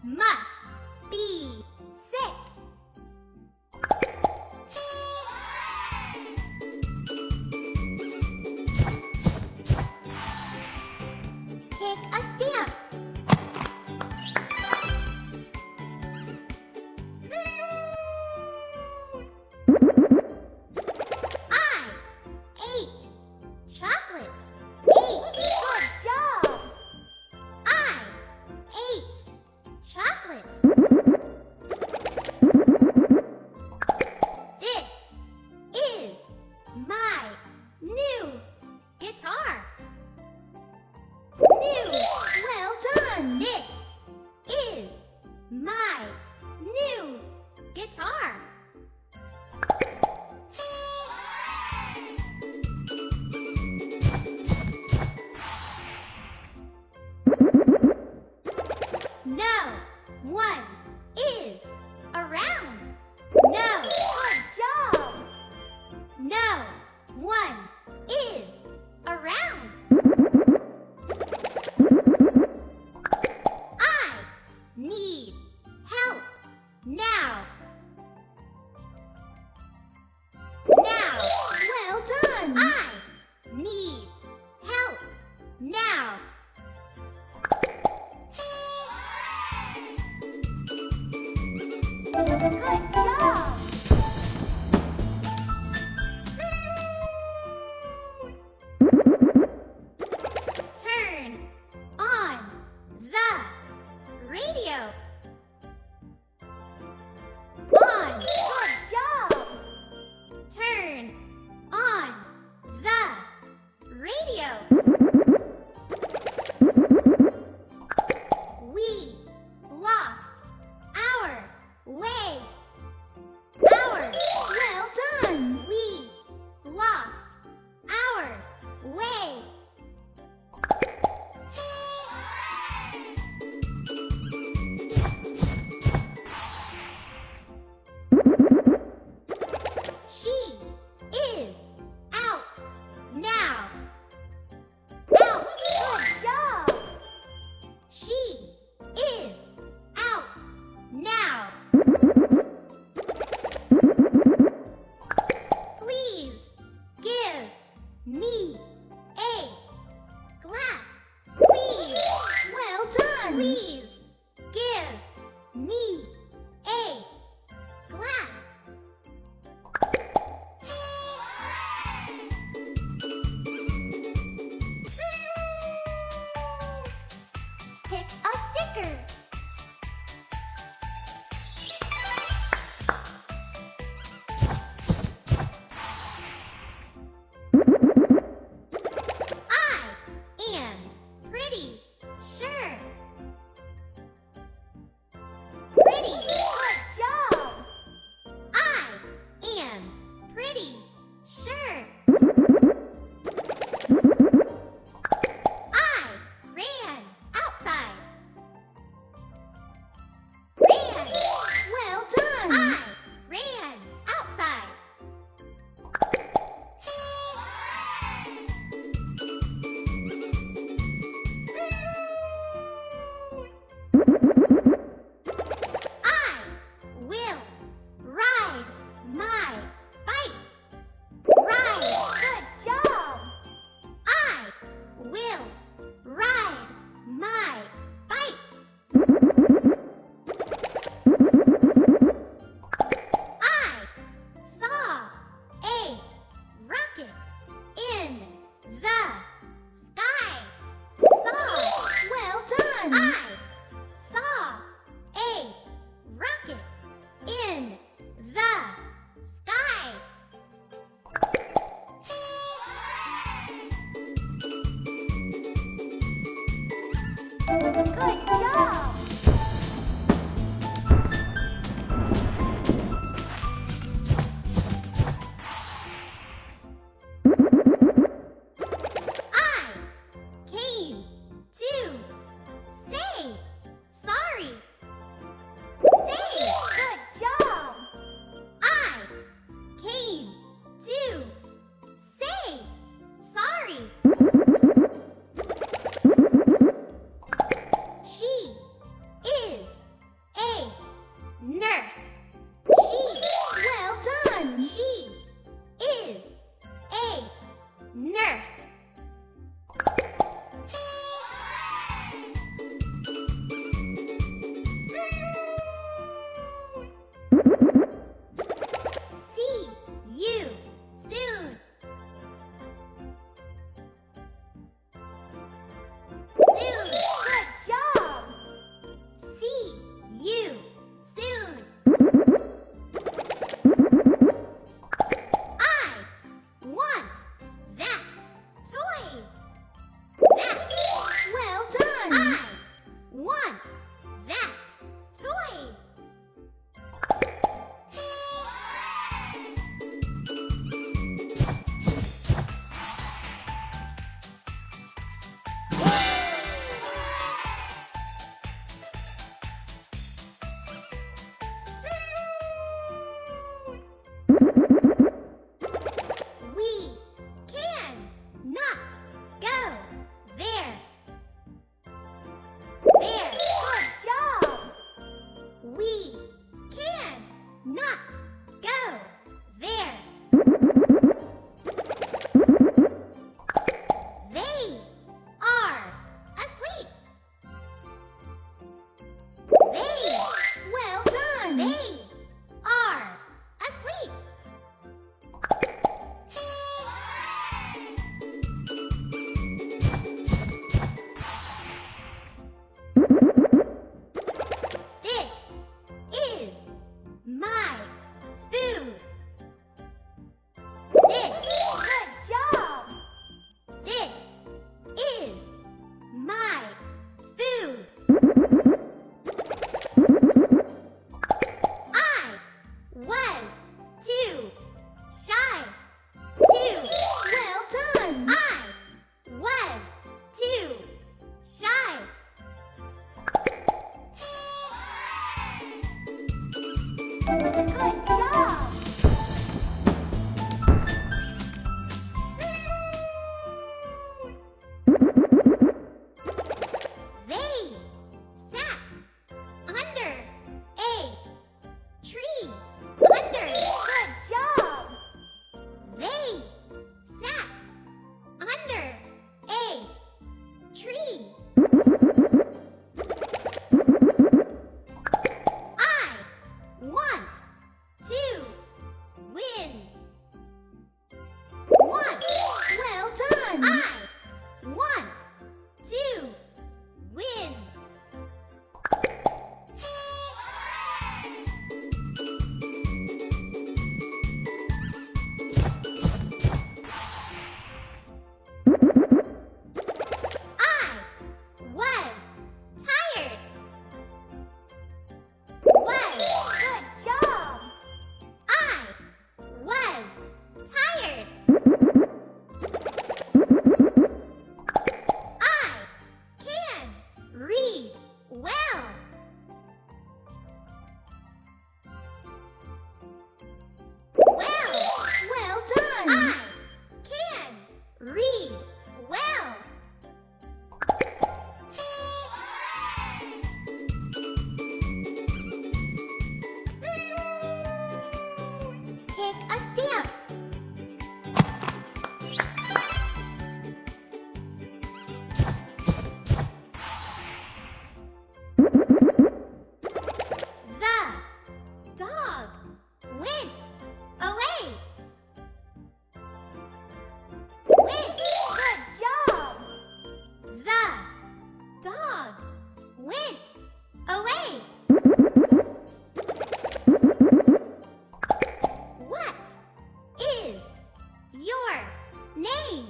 must be sick. Pick a stamp. I ate chocolates. Good job. I ate chocolates. This is my new guitar. New. Well done. This is my new guitar. No one is around. No. Good job. No one is around. I need help now. Now. Well done. I need help now. Good job. Turn on the radio. On. Good job. Turn on the radio. We lost our way. Well done. We lost our way. Good job! They sat under a tree. Under. Good job! They sat under a tree. I want to win. One. Well done. I want to win. I was tired. Was. Good job. I was tired. I can read well. Well done. I can read well. Pick a stamp. The dog went away. Went. Good job. The dog went away. What is your name?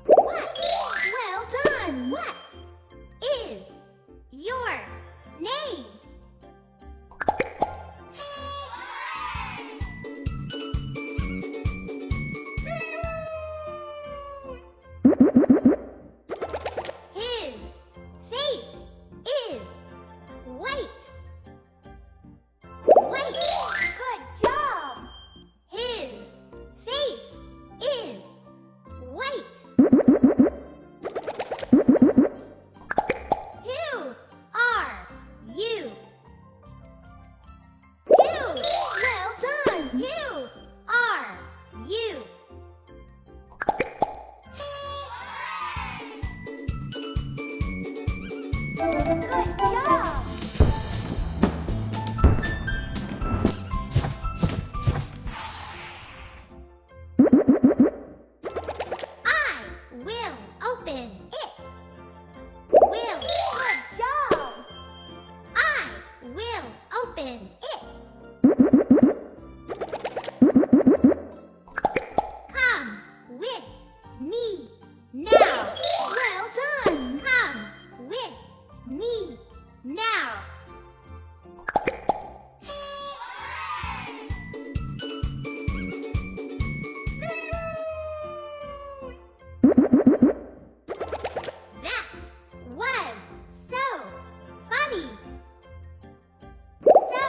What? Well done. What is your name? His face is white. White. Good job. His face is white. Who are you? Who? Well done. Who are you? Good job. I will open it. Will. Good job. I will open it. Come with me now. Well done. Come with me now. That was so funny. So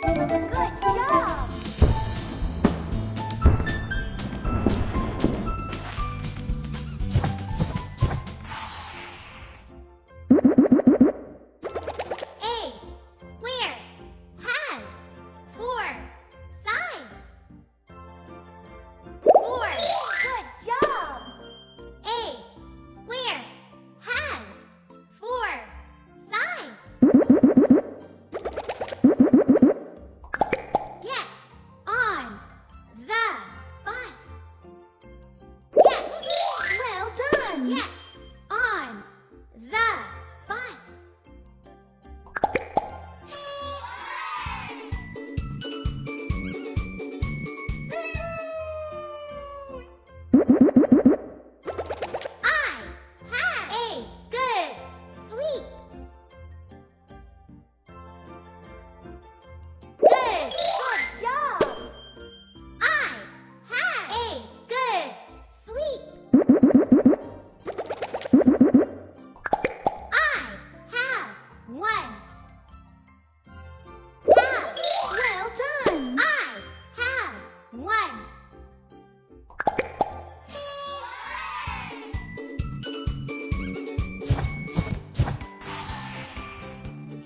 Good job! A square has 4 sides. 4. Good job! A square has 4 sides. Get on the bus. Well done! Get on the bus. I had a good sleep. Good job. I had a good sleep. I have 1 half. Well done. I have 1.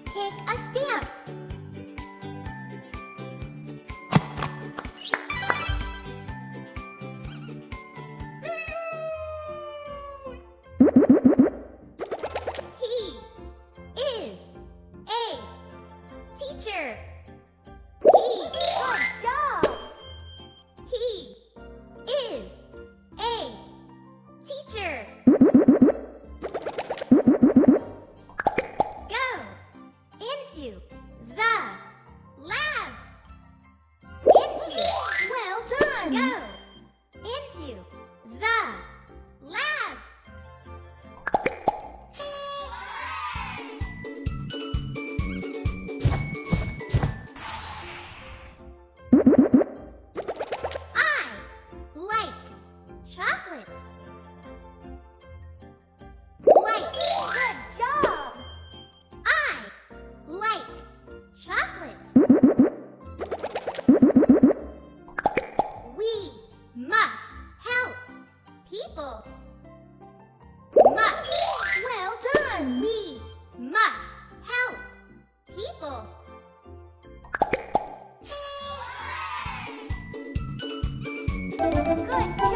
Pick a stamp. He is a teacher. Good job. He is a teacher. Go into the lab. Well done. Go into the lab. I like chocolates. Good job. I like chocolates. We must help people. Must. Well done. We must help people. Good